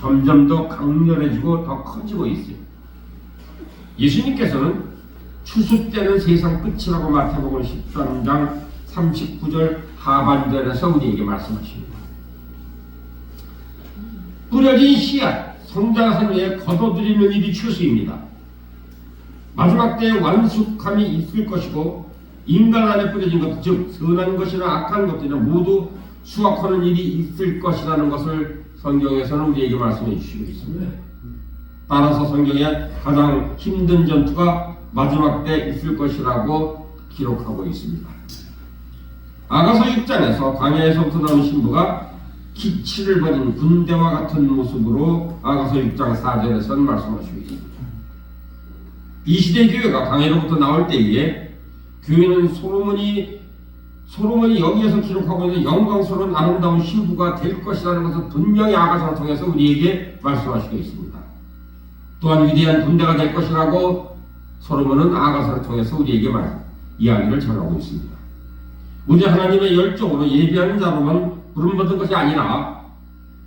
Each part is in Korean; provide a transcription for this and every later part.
점점 더 강렬해지고 더 커지고 있어요. 예수님께서는 추수 때는 세상 끝이라고 마태복음 13장 39절 하반절에서 우리에게 말씀하십니다. 뿌려진 씨앗, 성장한 후에 거둬들이는 일이 추수입니다. 마지막 때에 완숙함이 있을 것이고 인간 안에 뿌려진 것, 즉 선한 것이나 악한 것들이나 모두 수확하는 일이 있을 것이라는 것을 성경에서는 우리에게 말씀해 주시고 있습니다. 따라서 성경에 가장 힘든 전투가 마지막 때 있을 것이라고 기록하고 있습니다. 아가서 6장에서 광야에서부터 나온 신부가 기치를 벌인 군대와 같은 모습으로 아가서 6장 4절에서는 말씀하시고 있습니다. 이 시대 교회가 광야로부터 나올 때에 교회는 솔로몬이 여기에서 기록하고 있는 영광스러운 아름다운 신부가 될 것이라는 것을 분명히 아가서를 통해서 우리에게 말씀하시고 있습니다. 또한 위대한 군대가 될 것이라고 솔로몬은 아가서를 통해서 우리에게 이야기를 전하고 있습니다. 우리 하나님의 열정으로 예비하는 자로만 부름받은 것이 아니라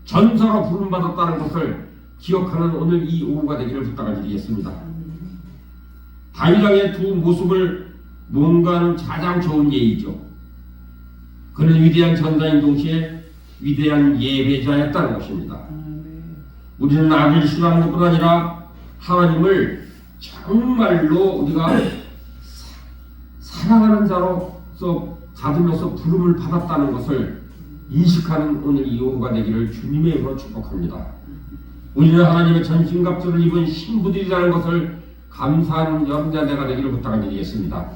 전사로 부름받았다는 것을 기억하는 오늘 이 오후가 되기를 부탁을 드리겠습니다. 다윗왕의 두 모습을 뭔가는 가장 좋은 예이죠. 그는 위대한 전사인 동시에 위대한 예배자였다는 것입니다. 우리는 악을 싫어하는 것뿐 아니라 하나님을 정말로 우리가 사랑하는 자로서 받으면서 부름을 받았다는 것을 인식하는 오늘 이 오후가 되기를 주님의 이름으로 축복합니다. 우리는 하나님의 전신갑주를 입은 신부들이라는 것을 감사하는 여러분들가 되기를 부탁드리겠습니다.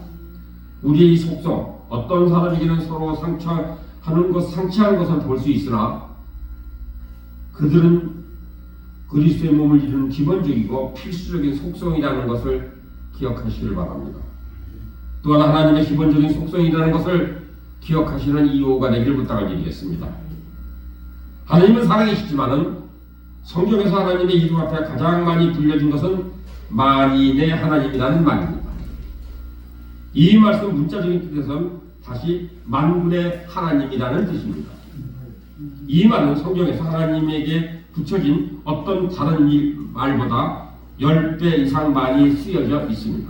우리의 이 속성, 어떤 사람에게는 서로 상처하는 것, 상처하는 것을 볼 수 있으나 그들은 그리스도의 몸을 이루는 기본적이고 필수적인 속성이라는 것을 기억하시길 바랍니다. 또한 하나님의 기본적인 속성이라는 것을 기억하시는 이 오후가 되기를 부탁을 드리겠습니다. 하나님은 살아계시지만은 성경에서 하나님의 이름 앞에 가장 많이 불려진 것은 만인의 하나님이라는 말입니다. 이 말씀 문자적인 뜻에서는 다시 만군의 하나님이라는 뜻입니다. 이 말은 성경에서 하나님에게 붙여진 어떤 다른 말보다 10배 이상 많이 쓰여져 있습니다.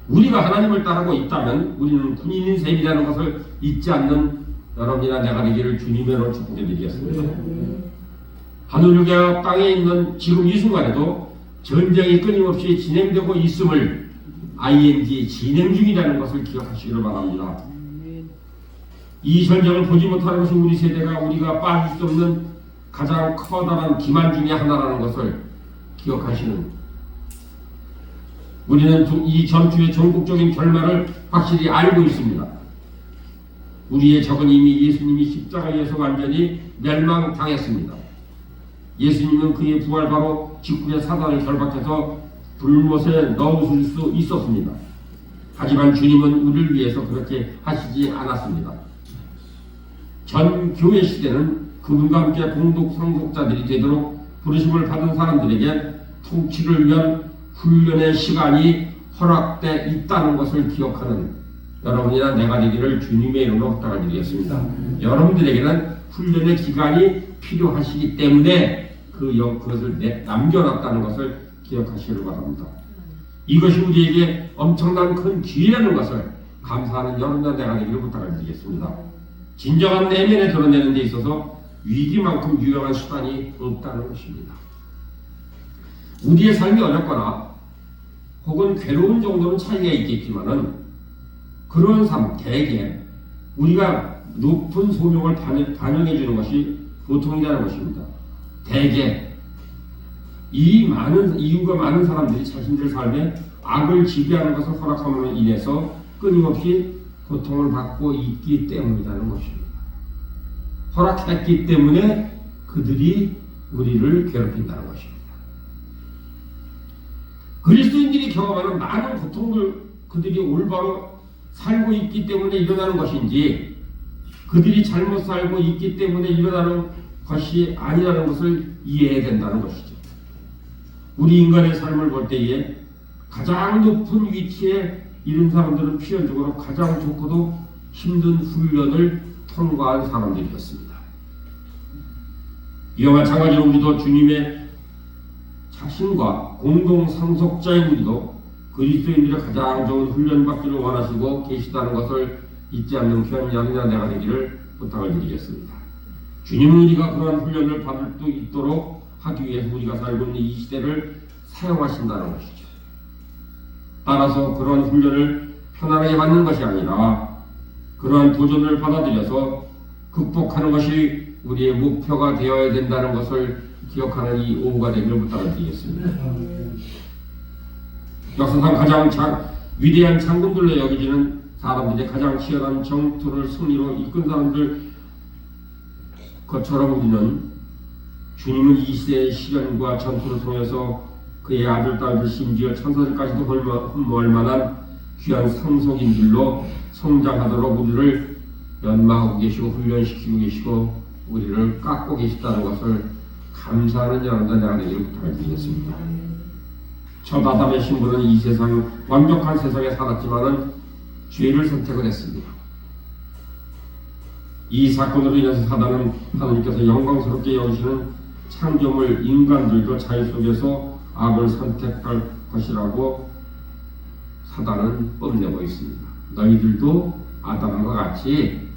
우리가 하나님을 따르고 있다면 우리는 군인인 셈이라는 것을 잊지 않는 여러분이나 내가 되기를 주님으로 축복해 드리겠습니다. 하늘과 땅에 있는 지금 이 순간에도 전쟁이 끊임없이 진행되고 있음을 ing 진행 중이라는 것을 기억하시기를 바랍니다. 이 전쟁을 보지 못하는 것은 우리 세대가 우리가 빠질 수 없는 가장 커다란 기만 중의 하나라는 것을 기억하시는, 우리는 이 전투의 전국적인 결말을 확실히 알고 있습니다. 우리의 적은 이미 예수님이 십자가에서 완전히 멸망당했습니다. 예수님은 그의 부활 바로 직후에 사단을 결박해서 불못에 넣으실 수 있었습니다. 하지만 주님은 우리를 위해서 그렇게 하시지 않았습니다. 전 교회 시대는 그분과 함께 공동 상속자들이 되도록 부르심을 받은 사람들에게 통치를 위한 훈련의 시간이 허락돼 있다는 것을 기억하는 여러분이나 내가 되기를 주님의 이름으로 부탁을 드리겠습니다. 여러분들에게는 훈련의 기간이 필요하시기 때문에 그것을 남겨놨다는 것을 기억하시길 바랍니다. 이것이 우리에게 엄청난 큰 기회라는 것을 감사하는 여러분과 내가 되기를 부탁을 드리겠습니다. 진정한 내면에 드러내는 데 있어서 위기만큼 유용한 수단이 없다는 것입니다. 우리의 삶이 어렵거나 혹은 괴로운 정도는 차이가 있겠지만은 그런 삶, 대개 우리가 높은 소명을 반영해 주는 것이 보통이라는 것입니다. 대개 이유가 많은 사람들이 자신들 삶에 악을 지배하는 것을 허락함으로 인해서 끊임없이 고통을 받고 있기 때문이라는 것입니다. 허락했기 때문에 그들이 우리를 괴롭힌다는 것입니다. 그리스도인들이 경험하는 많은 고통을 그들이 올바로 살고 있기 때문에 일어나는 것인지 그들이 잘못 살고 있기 때문에 일어나는 것이 아니라는 것을 이해해야 된다는 것이죠. 우리 인간의 삶을 볼 때에 가장 높은 위치에 이른 사람들은 필연적으로 가장 좋고도 힘든 훈련을 통과한 사람들이었습니다. 이와 마찬가지로 우리도 주님의 자신과 공동 상속자인 우리도 그리스도인들의 가장 좋은 훈련받기를 원하시고 계시다는 것을 잊지 않는 귀한 양이나 내가 되기를 부탁을 드리겠습니다. 주님은 우리가 그러한 훈련을 받을 수 있도록 하기 위해서 우리가 살고 있는 이 시대를 사용하신다는 것이죠. 따라서 그러한 훈련을 편안하게 받는 것이 아니라 그러한 도전을 받아들여서 극복하는 것이 우리의 목표가 되어야 된다는 것을 기억하는 이 오후가 되기를 부탁을 드리겠습니다. 역사상 가장 위대한 장군들로 여겨지는 사람들의 가장 치열한 정투를 승리로 이끈 사람들 것처럼 우리는 주님은 이 시대의 시련과 전투를 통해서 그의 아들, 딸들, 심지어 천사들까지도 흠모할 만한 귀한 상속인들로 성장하도록 우리를 연마하고 계시고 훈련시키고 계시고 우리를 깎고 계시다는 것을 감사하는 여러분들 내가 되기를 부탁드리겠습니다. 첫 아담의 신부는 이 세상 완벽한 세상에 살았지만은 죄를 선택을 했습니다. 이 사건으로 인해서 사단은 하나님께서 영광스럽게 여기시는 창조물 인간들도 자유 속에서 악을 선택할 것이라고 사단은 뽐내고 있습니다. 너희들도 아담과 같이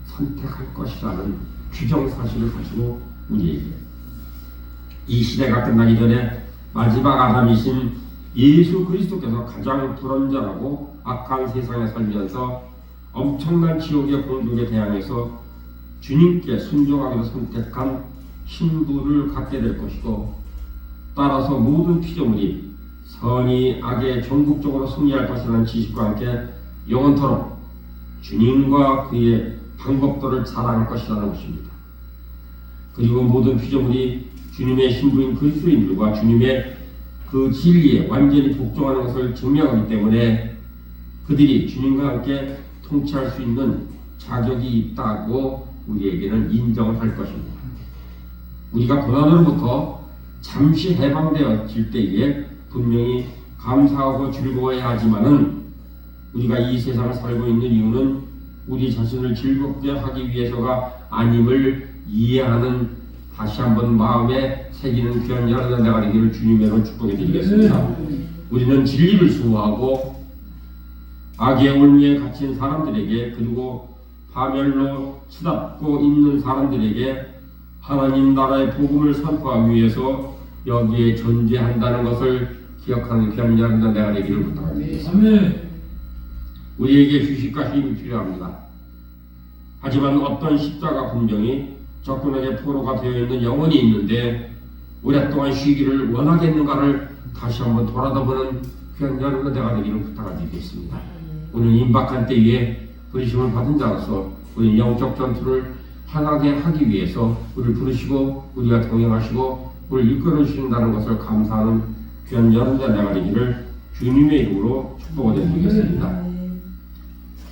선택할 것이라는 규정사실을 가지고 우리에게 이 시대가 끝나기 전에 마지막 아담이신 예수 그리스도께서 가장 불완전하고 악한 세상에 살면서 엄청난 지옥의 공동에 대항해서 주님께 순종하기로 선택한 신부를 갖게 될 것이고 따라서 모든 피조물이 선이 악의 전국적으로 승리할 것이라는 지식과 함께 영원토록 주님과 그의 방법들을 자랑할 것이라는 것입니다. 그리고 모든 피조물이 주님의 신부인 그리스도인들과 주님의 그 진리에 완전히 복종하는 것을 증명하기 때문에 그들이 주님과 함께 통치할 수 있는 자격이 있다고 우리에게는 인정을 할 것입니다. 우리가 고난으로부터 잠시 해방되어질 때에 분명히 감사하고 즐거워해야 하지만은 우리가 이 세상을 살고 있는 이유는 우리 자신을 즐겁게 하기 위해서가 아님을 이해하는 다시 한번 마음에 새기는 귀한 여러분 내가 되기를 주님으로 축복해 드리겠습니다. 우리는 진리를 수호하고 악의 올무에 갇힌 사람들에게 그리고 파멸로 치닫고 있는 사람들에게 하나님 나라의 복음을 선포하기 위해서 여기에 존재한다는 것을 기억하는 귀한 여러분 내가 되기를 부탁드리겠습니다. 우리에게 휴식과 힘이 필요합니다. 하지만 어떤 십자가 분명히 적군에게 포로가 되어 있는 영혼이 있는데 오랫동안 쉬기를 원하겠는가를 다시 한번 돌아다보는 귀한 여러분 내가 되기를 부탁드리겠습니다. 우리는 임박한 때에 부르심을 받은 자로서 우리 영적 전투를 향하게 하기 위해서 우리를 부르시고 우리가 동행하시고 우리를 이끌어 주신다는 것을 감사하는 귀한 여러분 내가 되기를 주님의 이름으로 축복을 드리겠습니다.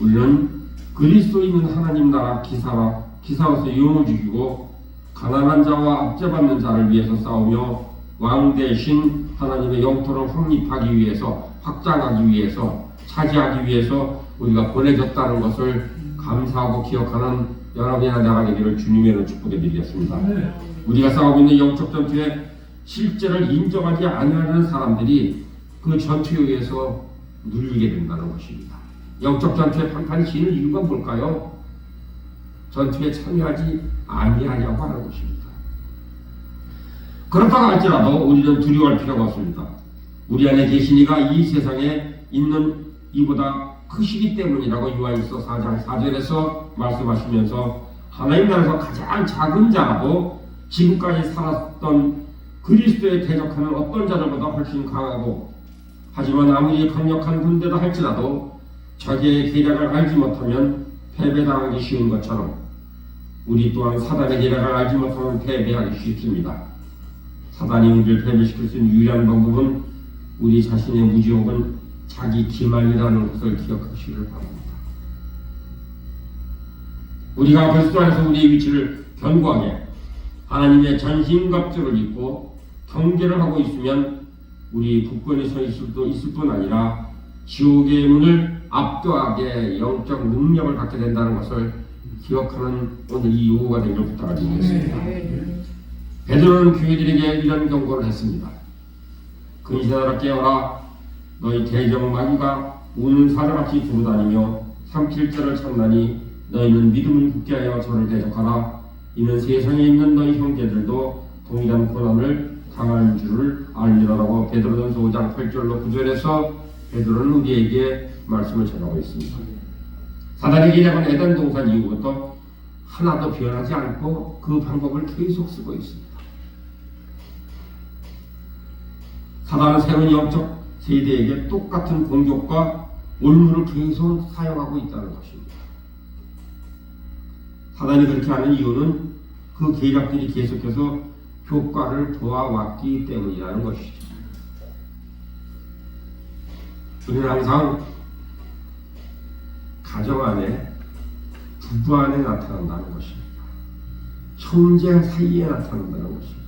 우리는 그리스도 있는 하나님 나라 기사로서 영을 죽이고 가난한 자와 압제받는 자를 위해서 싸우며 왕 대신 하나님의 영토를 확립하기 위해서 확장하기 위해서 차지하기 위해서 우리가 보내졌다는 것을 감사하고 기억하는 여러분이나 내가 되기를 주님의 축복해 드리겠습니다. 우리가 싸우고 있는 영적 전투의 실제를 인정하지 않는 사람들이 그 전투에 의해서 눌리게 된다는 것입니다. 영적 전투의 판판이 지는 이유가 뭘까요? 전투에 참여하지 아니하려고 하는 것입니다. 그렇다고 할지라도 우리는 두려워할 필요가 없습니다. 우리 안에 계신 이가 이 세상에 있는 이보다 크시기 때문이라고 요한일서 4장 4절에서 말씀하시면서 하나님 나라에서 가장 작은 자라도 지금까지 살았던 그리스도에 대적하는 어떤 자들보다 훨씬 강하고 하지만 아무리 강력한 군대다 할지라도 적의 계략을 알지 못하면 패배당하기 쉬운 것처럼 우리 또한 사단의 계략을 알지 못하면 패배하기 쉽습니다. 사단이 우리를 패배시킬 수 있는 유일한 방법은 우리 자신의 무지 혹은 자기 기만이라는 것을 기억하시기를 바랍니다. 우리가 그리스도 안에서 우리의 위치를 견고하게 하나님의 전신갑주를 입고 경계를 하고 있으면 우리 굳건히 서 있을 뿐 아니라 지옥의 문을 압도하게 영적 능력을 갖게 된다는 것을 기억하는 오늘 이 오후가 되기를 부탁드리겠습니다. 베드로는 교회들에게 이런 경고를 했습니다. 근신하라 깨어라. 너희 대적마귀가 우는 사자같이 두루다니며 삼킬자를 찾나니 너희는 믿음을 굳게 하여 저를 대적하라. 이는 세상에 있는 너희 형제들도 동일한 고난을 당할 줄을 알리라라고 베드로전서 5장 8절로 9절에서 베드로는 우리에게 말씀을 전하고 있습니다. 사단에게 잡은 에덴 동산 이후부터 하나도 변하지 않고 그 방법을 계속 쓰고 있습니다. 사단은 새로운 영적 세대에게 똑같은 공격과 올무를 계속 사용하고 있다는 것입니다. 사단이 그렇게 하는 이유는 그 계략들이 계속해서 효과를 보아왔기 때문이라는 것이죠. 우리는 항상 가정 안에, 부부 안에 나타난다는 것입니다. 형제 사이에 나타난다는 것입니다.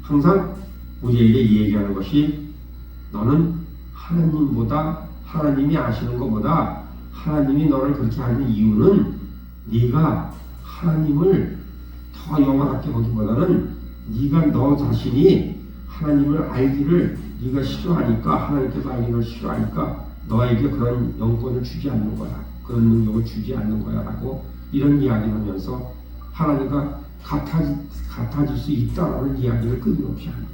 항상 우리에게 얘기하는 것이 너는 하나님보다, 하나님이 아시는 것보다 하나님이 너를 그렇게 하는 이유는 네가 하나님을 더 영원하게 보기보다는 네가 너 자신이 하나님을 알기를 네가 싫어하니까, 하나님께서 알기를 싫어하니까 너에게 그런 영권을 주지 않는 거야, 그런 능력을 주지 않는 거야 라고 이런 이야기를 하면서 하나님과 같아질 수 있다라는 이야기를 끊임없이 합니다.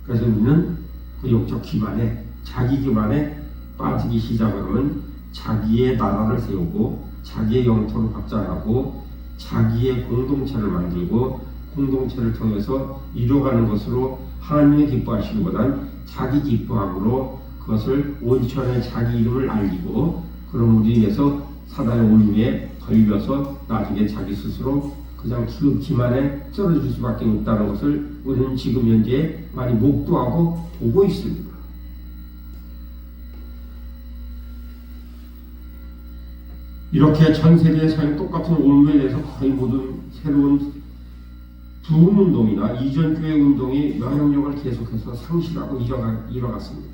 그래서 우리는 그 영적 기반에, 자기 기반에 빠지기 시작하면 자기의 나라를 세우고 자기의 영토를 확장하고 자기의 공동체를 만들고 공동체를 통해서 이루어가는 것으로 하나님의 기뻐하시기보단 자기 기뻐함으로 그것을 온천에 자기 이름을 알리고 그런 우리 인해서 사단의 올무에 걸려서 나중에 자기 스스로 그냥 그 기만에 떨어질 수밖에 없다는 것을 우리는 지금 현재 많이 목도하고 보고 있습니다. 이렇게 전 세계에 사는 똑같은 올무에 대해서 거의 모든 새로운 부흥운동이나 이전교회 운동이 영향력을 계속해서 상실하고 이뤄갔습니다.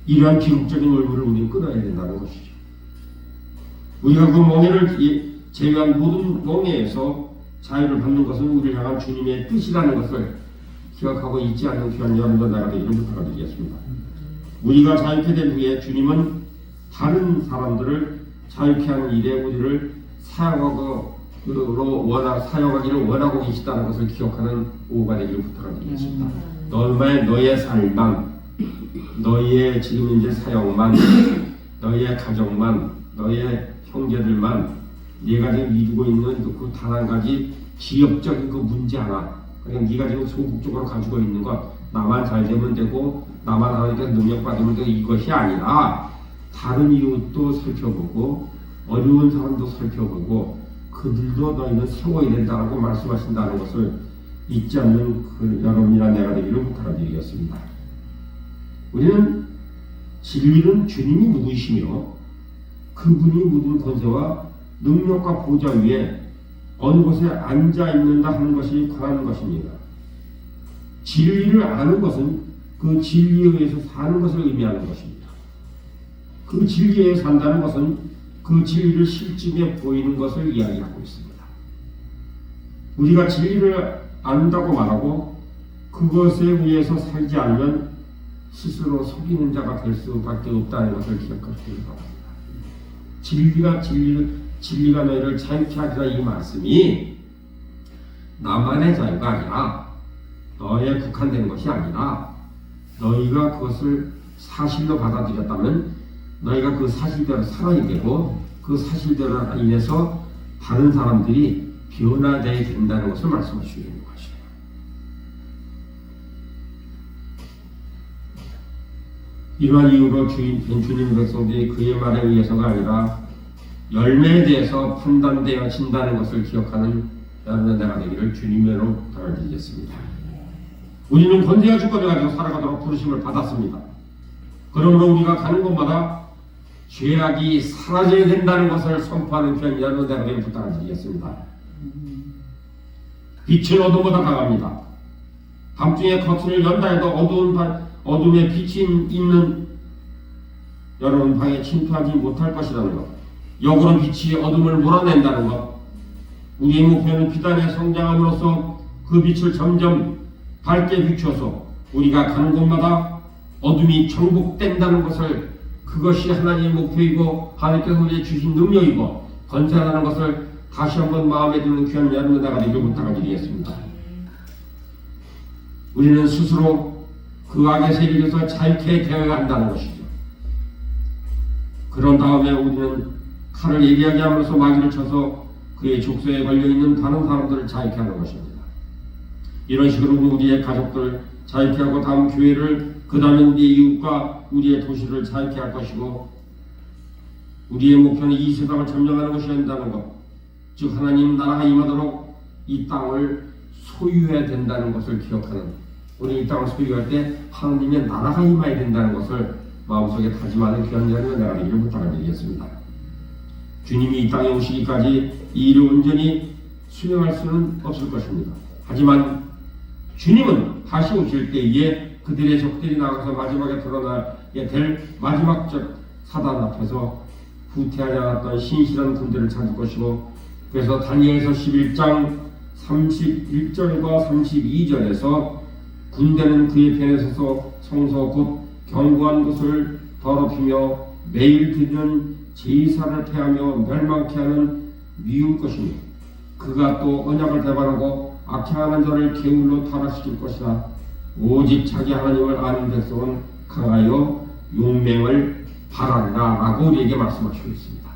이러한 비극적인 올무를 우리는 끊어야 된다는 것이죠. 우리가 그 멍해를 제외한 모든 멍해에서 자유를 받는 것은 우리를 향한 주님의 뜻이라는 것을 기억하고 잊지 않는 귀한 여러분과 나가 되기를 부탁드리겠습니다. 우리가 자유케 된 후에 주님은 다른 사람들을 자유케 하는 일에 우리를 사용하기를 원하고 계시다는 것을 기억하는 오후가 되기를 부탁드리겠습니다. 너의 삶만, 너의 지금 현재 사역만, 너의 가정만, 너의 형제들만, 네가 지금 이루고 있는 그 단 한 가지 지역적인 그 문제 하나, 그냥 네가 지금 소극적으로 가지고 있는 것, 나만 잘 되면 되고 나만 하나님께서 능력 받으면 되고 이것이 아니라 다른 이웃도 살펴보고 어려운 사람도 살펴보고 그들도 너희는 세워야 된다고 말씀하신다는 것을 잊지 않는 그 여러분이나 내가 되기를 부탁드리겠습니다. 우리는 진리는 주님이 누구이시며 그분이 모든 권세와 능력과 보좌 위에 어느 곳에 앉아있는다 하는 것이 관하는 것입니다. 진리를 아는 것은 그 진리에 의해서 사는 것을 의미하는 것입니다. 그 진리에 산다는 것은 그 진리를 실증해 보이는 것을 이야기하고 있습니다. 우리가 진리를 안다고 말하고 그것에 의해서 살지 않으면 스스로 속이는 자가 될 수밖에 없다는 것을 기억하시기 바랍니다. 진리가 너희를 자유케 하리라 이 말씀이 나만의 자유가 아니라 너에 국한되는 것이 아니라 너희가 그것을 사실로 받아들였다면 너희가 그 사실대로 살아야 되고 그 사실대로 인해서 다른 사람들이 변화되어야 된다는 것을 말씀하시고 있는 것입니다. 이러한 이유로 주님의 백성들이 그의 말에 의해서가 아니라 열매에 대해서 판단되어진다는 것을 기억하는 여러분의 내가 되기를 주님으로 부탁드리겠습니다. 우리는 권세와 주권을 가지고 살아가도록 부르심을 받았습니다. 그러므로 우리가 가는 곳마다 죄악이 사라져야 된다는 것을 선포하는 귀한 여러분의 내가 되기를 부탁드리겠습니다. 빛은 어둠보다 강합니다. 밤중에 커튼을 연다 해도 어둠에 빛이 있는 여러분 방에 침투하지 못할 것이라는 것, 역으로 빛이 어둠을 몰아낸다는 것, 우리의 목표는 비단의 성장함으로써 그 빛을 점점 밝게 비추어서 우리가 가는 곳마다 어둠이 정복된다는 것을, 그것이 하나님의 목표이고 하나님께서 우리에게 주신 능력이고 건설하는 것을 다시 한번 마음에 드는 귀한 여러분 나가기를 부탁드리겠습니다. 우리는 스스로 그 악의 세력에서 자유케 되어야 한다는 것이죠. 그런 다음에 우리는 칼을 예리하게 함으로써 마귀를 쳐서 그의 족쇄에 걸려있는 다른 사람들을 자유케 하는 것입니다. 이런 식으로 우리의 가족들 자유케 하고 다음 교회를, 그 다음에 우리의 이웃과 우리의 도시를 자유케 할 것이고, 우리의 목표는 이 세상을 점령하는 것이 된다는 것, 즉 하나님 나라가 임하도록 이 땅을 소유해야 된다는 것을 기억하는, 우리 이 땅을 소유할 때 하나님의 나라가 임해야 된다는 것을 마음속에 다짐하는 귀한 자를 내가 되기를 부탁드리겠습니다. 주님이 이 땅에 오시기까지 이 일을 온전히 수행할 수는 없을 것입니다. 하지만 주님은 다시 오실 때에 그들의 적들이 나가서 마지막에 드러나게 될 마지막적 사단 앞에서 후퇴하지 않았던 신실한 군대를 찾을 것이고, 그래서 다니엘서 11장 31절과 32절에서 군대는 그의 편에 서서 성소 곧 견고한 곳을 더럽히며 매일 드리는 제사를 폐하며 멸망케 하는 미울 것이며, 그가 또 언약을 배반하고 악행하는 자를 게을로 타락시킬 것이라. 오직 자기 하나님을 아는 백성은 강하여 용맹을 바라리라 라고 우리에게 말씀하시고 있습니다.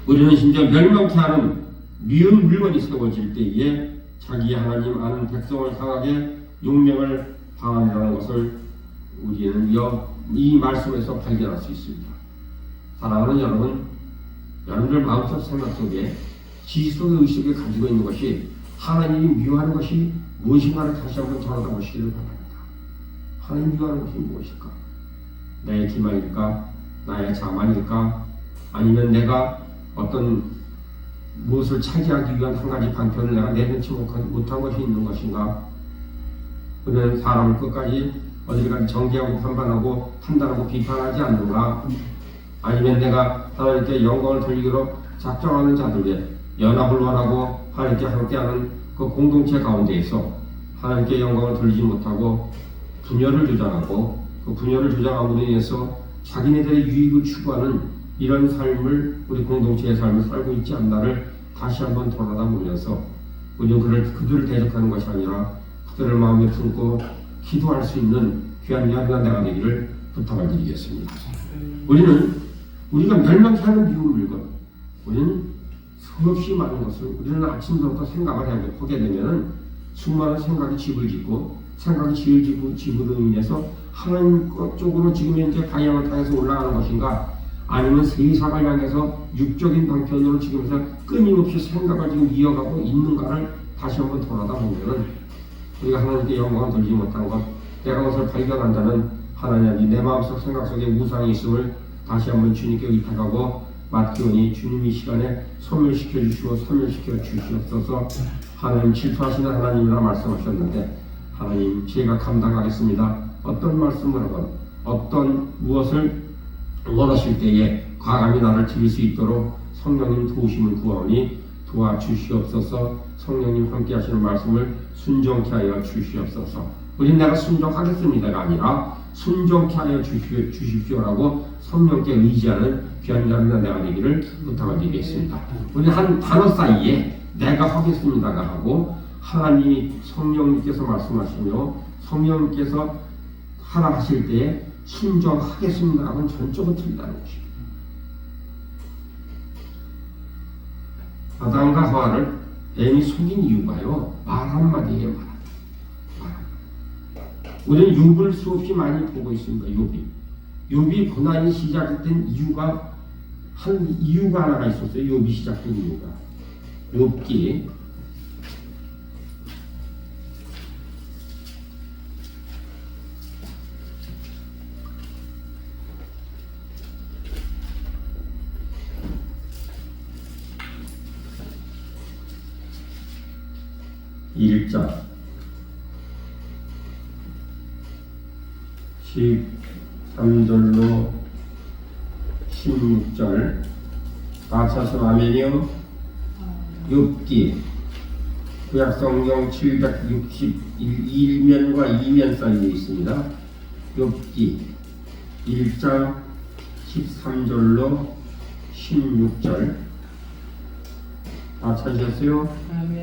우리는 심지어 멸망케 하는 미운 물건이 세워질 때에 자기 하나님 아는 백성을 강하게 용맹을 바라리라는 것을 우리는 이 말씀에서 발견할 수 있습니다. 사랑하는 여러분, 여러분들 마음속 생각 속에 지식 속의 의식을 가지고 있는 것이 하나님이 미워하는 것이 무엇인가를 다시 한번 돌아보시기를 바랍니다. 하나님이 미워하는 것이 무엇일까? 나의 기만일까? 나의 자만일까? 아니면 내가 어떤 무엇을 차지하기 위한 한 가지 방편을 내가 내놓지 못한 것이 있는 것인가? 우리는 사람을 끝까지 어디까지 정죄하고 판단하고 판단하고 비판하지 않는가? 아니면 내가 하나님께 영광을 돌리기로 작정하는 자들의 연합을 원하고 하나님께 함께하는 그 공동체 가운데에서 하나님께 영광을 돌리지 못하고 분열을 주장하고 그 분열을 주장함으로 인해서 자기네들의 유익을 추구하는 이런 삶을, 우리 공동체의 삶을 살고 있지 않나를 다시 한번 돌아다 보면서 우리는 그들을 대적하는 것이 아니라 그들을 마음에 품고 기도할 수 있는 귀한 여러분과 내가 되기를 부탁을 드리겠습니다. 우리가 멸망케 하는 미운 물건, 우리는 수없이 많은 것을 우리는 아침부터 생각을 하게 되면은 수많은 생각이 집을 짓고, 생각이 집으로 인해서 하나님 쪽으로 지금 현재 방향을 타해서 올라가는 것인가, 아니면 세상을 향해서 육적인 방편으로 지금 끊임없이 생각을 지금 이어가고 있는가를 다시 한번 돌아다 보면은 우리가 하나님께 영광을 돌리지 못한 것, 내가 그것을 발견한다면 하나님이 내 마음속 생각 속에 우상이 있음을 다시 한번 주님께 의탁하고 맡기오니 주님이 시간에 소멸시켜 주시고 소멸시켜 주시옵소서. 하나님 질투하시는 하나님이라 말씀하셨는데, 하나님 제가 감당하겠습니다. 어떤 말씀을 하건 어떤 무엇을 원하실 때에 과감히 나를 드릴 수 있도록 성령님 도우심을 구하오니 도와주시옵소서. 성령님 함께 하시는 말씀을 순종케 하여 주시옵소서. 우리 내가 순종하겠습니다가 아니라 순종케 하여 주십시오라고 성령께 의지하는 귀한 자는 내가 되기를 부탁을 드리겠습니다. 우리 한 단어 사이에 내가 하겠습니다가 하고 하나님이 성령님께서 말씀하시며 성령님께서 하라 하실 때에 순종하겠습니다라고는 전적으로 틀리다는 것입니다. 아담과 하와를 뱀이 속인 이유가요, 말 한마디에 말. 우리는 욥을 수없이 많이 보고 있습니다. 욥이 고난이 시작된 이유가 하나가 있었어요. 욥이 시작된 이유가. 욥기 1장 13절로 16절 같이 하시면 아멘이요. 욥기 구약성경 761면과 2면 쌓여 있습니다. 욥기 1장 13절로 16절 다 찾으셨어요?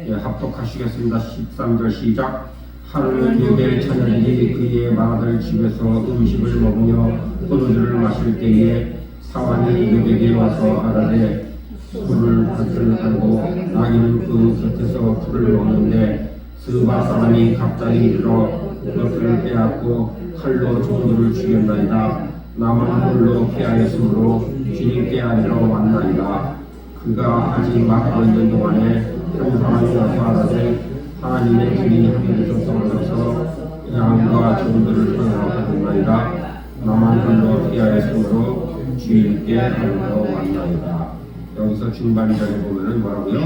예, 합독하시겠습니다. 13절 시작. 하루는 욥의 처녀들이 그의 맏아들 집에서 음식을 먹으며 포도주를 마실 때에 사환이 욥에게 와서 아라되 밭을 깔고 나귀는 그 곁에서 풀을 먹는데 스바 사람이 갑자기 들어 그것을 빼앗고 칼로 종들을 죽였나이다. 나만 홀로 피하였으므로 주님께 아뢰러 왔나이다. 그가 아직 말하고 있는 동안에 한 사람이 와서 아라되 하나님의 분이 하늘에서 떨어져서 양과 종들을 사냥하였나이다. 나만 홀로 피하였으므로 주님께 아뢰러 왔나이다. 여기서 중반절에 보면은 뭐라고요?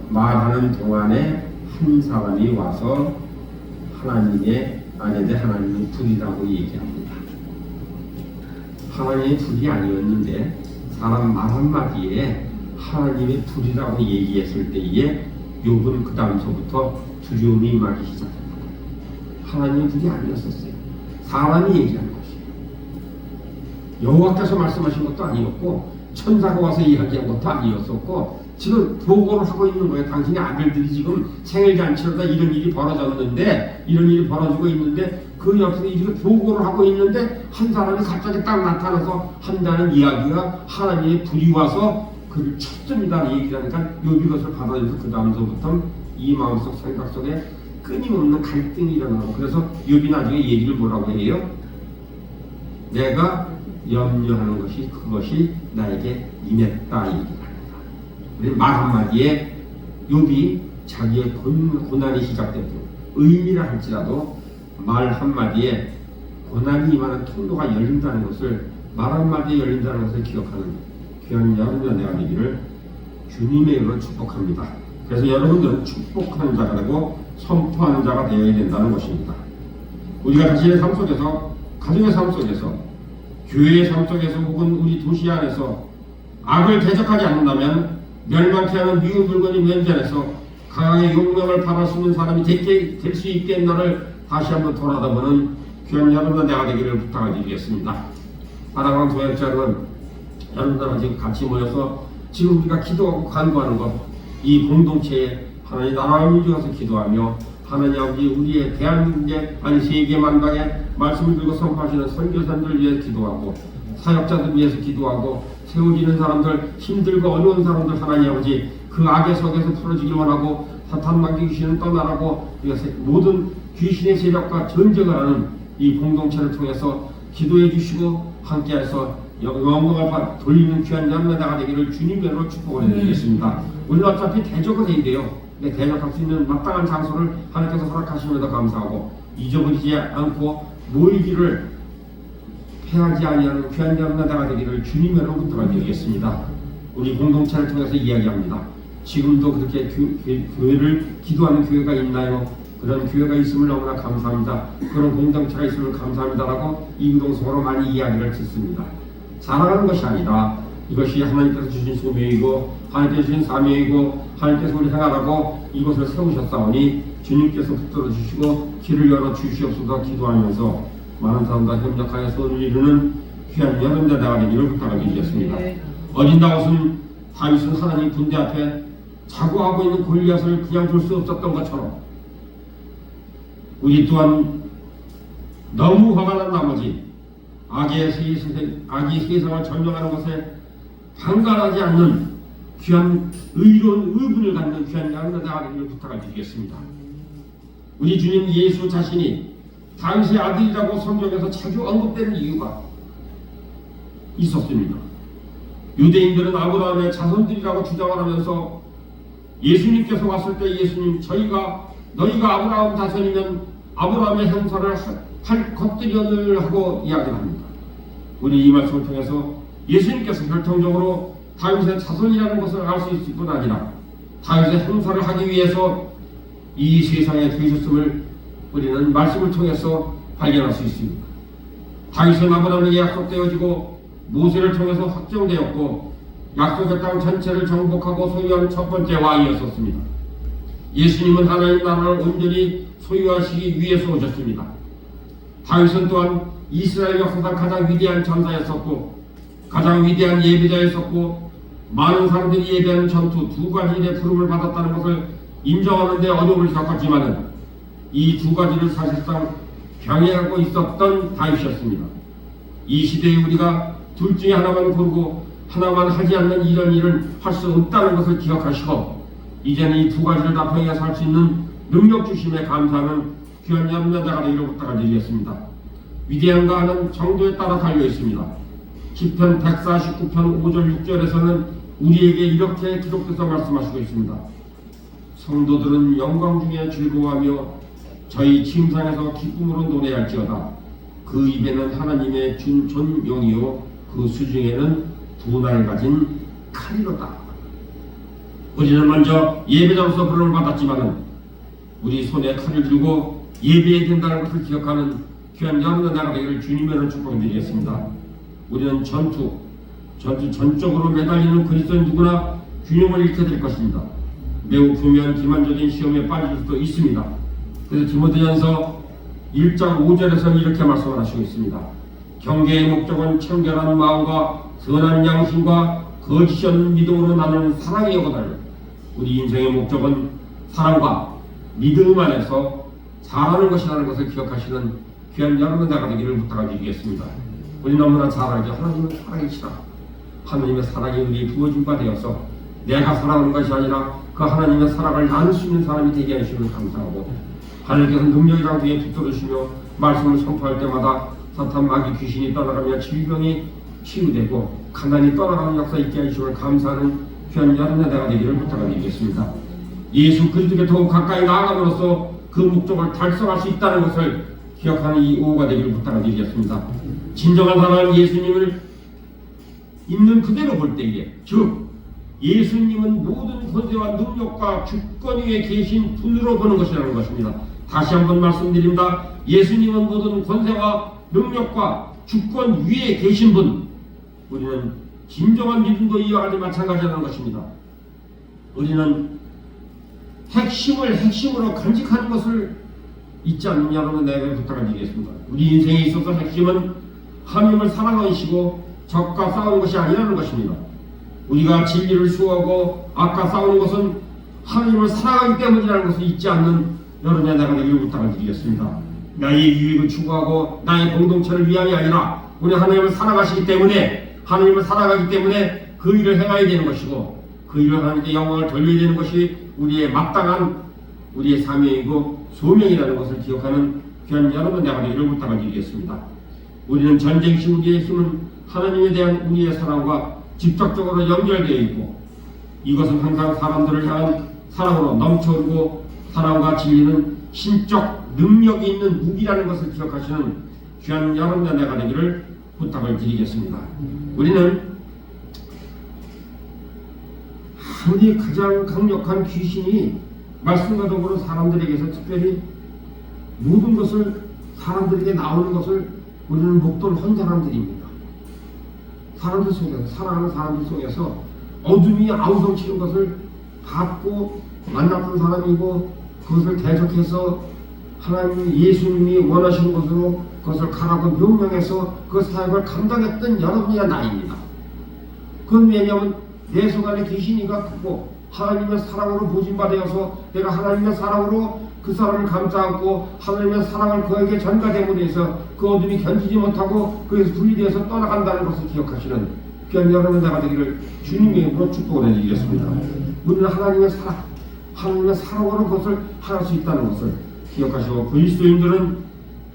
말하는 동안에 한 사람이 와서 하나님의 아내들 하나님의 불이라고 얘기합니다. 하나님의 불이 아니었는데 사람 말 한마디에 하나님의 불이라고 얘기했을 때에 욥은 그 다음서부터 두려움이 임하기 시작합니다. 하나님의 불이 아니었었어요. 사람이 얘기한 것이에요. 여호와께서 말씀하신 것도 아니었고 천사가 와서 이야기한 것도 아니었었고 지금 보고를 하고 있는 거예요. 당신의 아들들이 지금 생일잔치로다 이런 일이 벌어졌는데 이런 일이 벌어지고 있는데 그 옆에서 이렇게 보고를 하고 있는데 한 사람이 갑자기 딱 나타나서 한다는 이야기가 하나님의 불이 와서 그를 쳤습니다 얘기를 하니까 욥이 것을 받아들여서 그 다음서부터 이 마음속 생각 속에 끊임없는 갈등이 일어나고 그래서 욥이 나중에 얘기를 뭐라고 해요? 내가 염려하는 것이 그것이 나에게 임했다 얘기합니다. 말 한마디에 욥이 자기의 고난이 시작됐고 의미라 할지라도 말 한마디에 고난이 임하는 통로가 열린다는 것을 말 한마디에 열린다는 것을 기억하는 귀한 여러분과 내가 되기를 주님의 이름으로 축복합니다. 그래서 여러분들은 축복하는 자가 되고 선포하는 자가 되어야 된다는 것입니다. 우리가 자신의 삶 속에서 가정의 삶 속에서 교회의 삶 속에서 혹은 우리 도시 안에서 악을 대적하지 않는다면 멸망케 하는 미운 물건이 면전에서 강하게 용명을 받을 수 있는 사람이 될 수 있겠나를 다시 한번 돌아다보는 귀한 여러분과 내가 되기를 부탁드리겠습니다. 사랑하는 교역자 여러분, 여러분들과 지금 같이 모여서 지금 우리가 기도하고 간구하는 것, 이 공동체에 하나님 나라를 위해서 기도하며 하나님 아버지 우리의 대한민국의 아니 세계 만방에 말씀을 들고 선포하시는 선교사님들 위해 기도하고 사역자들 위해서 기도하고 세워지는 사람들 힘들고 어려운 사람들 하나님 아버지 그 악의 속에서 풀어지길 원하고 사탄 마귀 귀신은 떠나라고 모든 귀신의 세력과 전쟁을 하는 이 공동체를 통해서 기도해 주시고 함께해서 영광을 돌리는 귀한 자매가 되기를 주님으로 축복을 해드리겠습니다. 우리는 어차피 대적을 해야 돼요. 근데 대적할 수 있는 마땅한 장소를 하나님께서 허락하심에도 감사하고 잊어버리지 않고 모이기를 패하지 아니하는 귀한 자매가 되기를 주님으로 부탁드리겠습니다. 우리 공동체를 통해서 이야기합니다. 지금도 그렇게 교회를 기도하는 교회가 있나요? 그런 교회가 있음을 너무나 감사합니다. 그런 공동체가 있음을 감사합니다라고 이구동성으로 많이 이야기를 듣습니다. 자랑하는 것이 아니라 이것이 하나님께서 주신 소명이고 하나님께서 주신 사명이고 하나님께서 우리 행하라고 이것을 세우셨사오니 주님께서 붙들어 주시고 길을 열어 주시옵소서 기도하면서 많은 사람과 협력하여 선을 이루는 귀한 여러분들 나가 되기를 부탁드리겠습니다. 어린 다윗은 하나님 군대 앞에 자고하고 있는 골리앗을 그냥 둘 수 없었던 것처럼 우리 또한 너무 화가 난 나머지 악이 세상을 점령하는 것에 방관하지 않는 귀한 의로운 의분을 갖는 귀한 양자 되기를 부탁을 드리겠습니다. 우리 주님 예수 자신이 다윗의 아들이라고 성경에서 자주 언급되는 이유가 있었습니다. 유대인들은 아브라함의 자손들이라고 주장을 하면서 예수님께서 왔을 때 예수님 너희가 아브라함 자손이면 아브라함의 형사를 할 것들이었을 하고 이야기를 합니다. 우리 이 말씀을 통해서 예수님께서 결정적으로 다윗의 자손이라는 것을 알 수 있을 뿐 아니라 다윗의 형사를 하기 위해서 이 세상에 되셨음을 우리는 말씀을 통해서 발견할 수 있습니다. 다윗은 아브라함에게 약속되어지고 모세를 통해서 확정되었고 약속의 땅 전체를 정복하고 소유한 첫 번째 왕이었었습니다. 예수님은 하나님 나라를 온전히 소유하시기 위해서 오셨습니다. 다윗은 또한 이스라엘 역사상 가장 위대한 전사였었고 가장 위대한 예배자였었고 많은 사람들이 예배하는 전투 두 가지 일의 부름을 받았다는 것을 인정하는 데 어려움을 겪었지만은 이 두 가지를 사실상 병행하고 있었던 다윗이었습니다. 이 시대에 우리가 둘 중에 하나만 고르고 하나만 하지 않는 이런 일은 할 수 없다는 것을 기억하시고 이제는 이 두 가지를 다 병행해서 할 수 있는 능력 주심에 감사하는 귀한 염려자가 되기를 부탁드리겠습니다. 위대한가 하는 정도에 따라 달려 있습니다. 시편 149편 5절 6절에서는 우리에게 이렇게 기록돼서 말씀하시고 있습니다. 성도들은 영광 중에 즐거워하며 저희 침상에서 기쁨으로 노래할지어다. 그 입에는 하나님의 존용이요 그 수중에는 두 날 가진 칼이로다. 우리는 먼저 예배자로서 부름을 받았지만은 우리 손에 칼을 들고 예배해야 된다는 것을 기억하는 귀한 여러분의 나라가 되기를 주님의 축복드리겠습니다. 우리는 전적으로 매달리는 그리스도인 누구나 균형을 잃게 될 것입니다. 매우 교묘한 기만적인 시험에 빠질 수도 있습니다. 그래서 디모데전서 1장 5절에서는 이렇게 말씀을 하시고 있습니다. 경계의 목적은 청결한 마음과 선한 양심과 거짓이 없는 믿음으로 나누는 사랑이거든요. 우리 인생의 목적은 사랑과 믿음 안에서 잘하는 것이라는 것을 기억하시는 귀한 여러분의 나라가 되기를 부탁드리겠습니다. 우리 너무나 잘 알죠. 하나님은 사랑이시다. 하나님의 사랑이 우리에 부어진 바 되어서 내가 사랑하는 것이 아니라 그 하나님의 사랑을 나눌 수 있는 사람이 되게 하시면 감사하고 하나님께서 능력이랑 위에 붙들으시며 말씀을 선포할 때마다 사탄 마귀 귀신이 떠나가며 질병이 치유되고 가난이 떠나가는 역사 있게 하시면 감사하는 귀한 여러분의 나라가 되기를 부탁드리겠습니다. 예수 그리스도께 더욱 가까이 나아감으로써 그 목적을 달성할 수 있다는 것을 기억하는 이 오후가 되기를 부탁드리겠습니다. 진정한 사랑은 예수님을 있는 그대로 볼 때에 즉 예수님은 모든 권세와 능력과 주권 위에 계신 분으로 보는 것이라는 것입니다. 다시 한번 말씀드립니다. 예수님은 모든 권세와 능력과 주권 위에 계신 분. 우리는 진정한 믿음도 이와 같이 마찬가지라는 것입니다. 우리는 핵심으로 간직하는 것을 잊지 않는 여러분 내게 부탁드리겠습니다. 우리 인생에 있어서 핵심은 하나님을 사랑하시고 적과 싸우는 것이 아니라는 것입니다. 우리가 진리를 수호하고 악과 싸우는 것은 하나님을 사랑하기 때문이라는 것을 잊지 않는 여러분의 나가 되기를 부탁드리겠습니다. 나의 유익을 추구하고 나의 공동체를 위함이 아니라 우리 하나님을 사랑하시기 때문에 하나님을 사랑하기 때문에 그 일을 행해야 되는 것이고 그 일을 하나님께 영광을 돌려야 되는 것이 우리의 마땅한 우리의 사명이고 소명이라는 것을 기억하는 귀한 여러분 나가 되기를 부탁드리겠습니다. 우리는 전쟁 시 우리의 힘은 하나님에 대한 우리의 사랑과 직접적으로 연결되어 있고 이것은 항상 사람들을 향한 사랑으로 넘쳐오르고 사랑과 진리는 신적 능력이 있는 무기라는 것을 기억하시는 귀한 여러분의 나가 되기를 부탁을 드리겠습니다. 우리는 아무리 가장 강력한 귀신이 말씀과 더불어 사람들에게서 특별히 모든 것을 사람들에게 나오는 것을 우리는 목도를 헌 사람들입니다. 사람들 속에서 사랑하는 사람들 속에서 어둠이 아우성치는 것을 받고 만났던 사람이고 그것을 대적해서 하나님 예수님이 원하시는 것으로 그것을 가라고 명령해서 그 사역을 감당했던 여러분이야 나입니다. 그건 왜냐하면 내 속 안에 귀신이가 크고 하나님의 사랑으로 보진받아서 내가 하나님의 사랑으로 그 사람을 감싸고 하나님의 사랑을 그에게 전가됨으로 해서 그 어둠이 견디지 못하고 그에서 분리되어서 떠나간다는 것을 기억하시는 귀한 여러분 나가 되기를 주님의 이름으로 축복을 해드리겠습니다. 우리는 하나님의 사랑으로 그것을 할 수 있다는 것을 기억하시고 그리스도인들은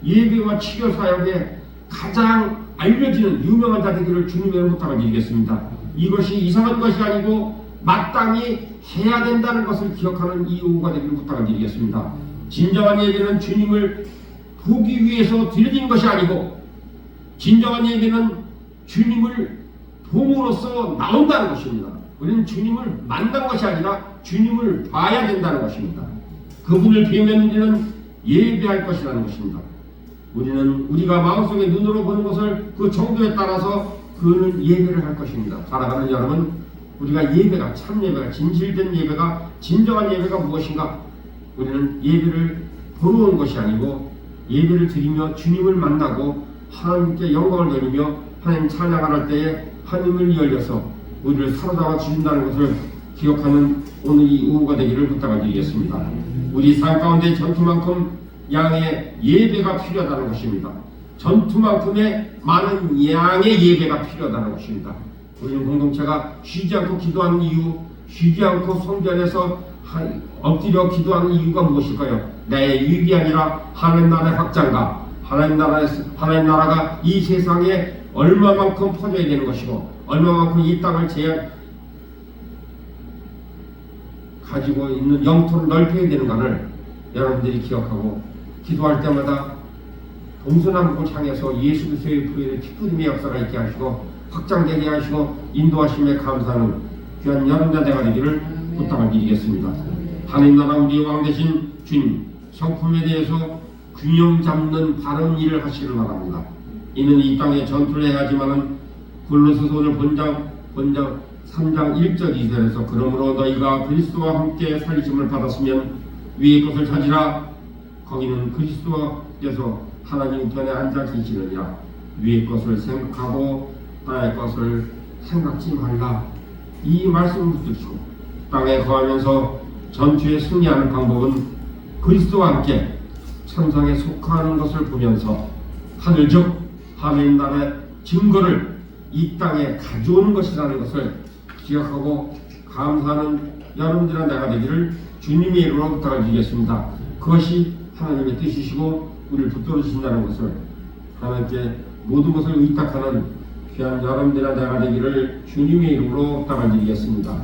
예배와 치료 사역에 가장 알려지는 유명한 자들을 주님의 이름으로 부탁드리겠습니다. 이것이 이상한 것이 아니고 마땅히 해야 된다는 것을 기억하는 이 오후가 되기를 부탁드리겠습니다. 진정한 예배는 주님을 보기 위해서 드려진 것이 아니고 진정한 예배는 주님을 봄으로써 나온다는 것입니다. 우리는 주님을 만난 것이 아니라 주님을 봐야 된다는 것입니다. 그분을 뵈면 우리는 예배할 것이라는 것입니다. 우리는 우리가 마음속에 눈으로 보는 것을 그 정도에 따라서 그는 예배를 할 것입니다. 사랑하는 여러분, 우리가 예배가 참 예배가 진실된 예배가 진정한 예배가 무엇인가? 우리는 예배를 보러 온 것이 아니고 예배를 드리며 주님을 만나고 하나님께 영광을 돌리며 하나님 찬양할 때에 하나님을 열려서 우리를 사로잡아 주신다는 것을 기억하는 오늘 이 오후가 되기를 부탁드리겠습니다. 우리 삶 가운데 전투만큼 양의 예배가 필요하다는 것입니다. 전투만큼의 많은 양의 예배가 필요하다는 것입니다. 우리는 공동체가 쉬지 않고 기도하는 이유, 쉬지 않고 성전에서 엎드려 기도하는 이유가 무엇일까요? 내 유익이 아니라 하나님 나라의 확장과 하나님 나라가 이 세상에 얼마만큼 퍼져야 되는 것이고 얼마만큼 이 땅을 가지고 있는 영토를 넓혀야 되는가를 여러분들이 기억하고 기도할 때마다 동서남북을 향해서 예수 그리스도의 부르짖는 피부림의 역사가 있게 하시고 확장되게 하시고 인도하심에 감사하는 귀한 여러분들 되가 되기를 부탁을 드리겠습니다. 하나님 나라 우리의 왕 되신 주님 성품에 대해서 균형 잡는 바른 일을 하시기를 바랍니다. 이는 이 땅에 전투를 해야 하지만은 골로새서 오늘 본장 3장 1절 2절에서 그러므로 너희가 그리스도와 함께 살리심을 받았으면 위의 것을 찾으라. 거기는 그리스도께서 하나님 우편에 앉아 계시느니라. 위의 것을 생각하고 땅의 것을 생각지 말라. 이 말씀을 붙드시고 땅에 거하면서 전투에 승리하는 방법은 그리스도와 함께 천상에 속하는 것을 보면서 하늘 즉 하나님 나라의 증거를 이 땅에 가져오는 것이라는 것을 기억하고 감사하는 여러분들의 내가 되기를 주님의 이름으로 부탁을 드리겠습니다. 그것이 하나님의 뜻이시고 우리를 붙들어 주신다는 것을 하나님께 모든 것을 의탁하는 귀한 여러분들의 내가 되기를 주님의 이름으로 부탁을 드리겠습니다.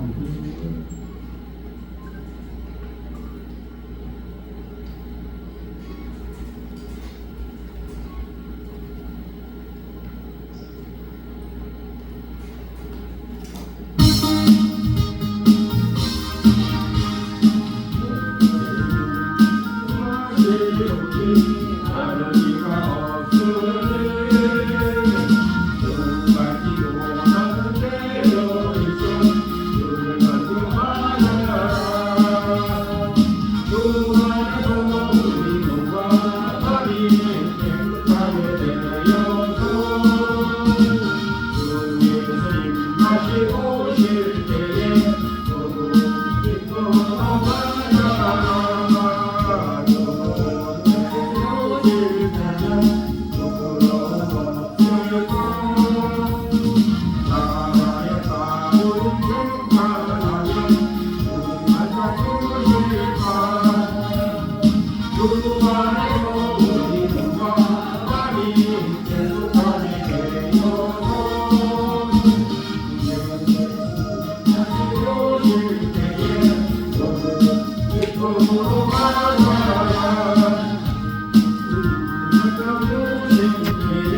Oh,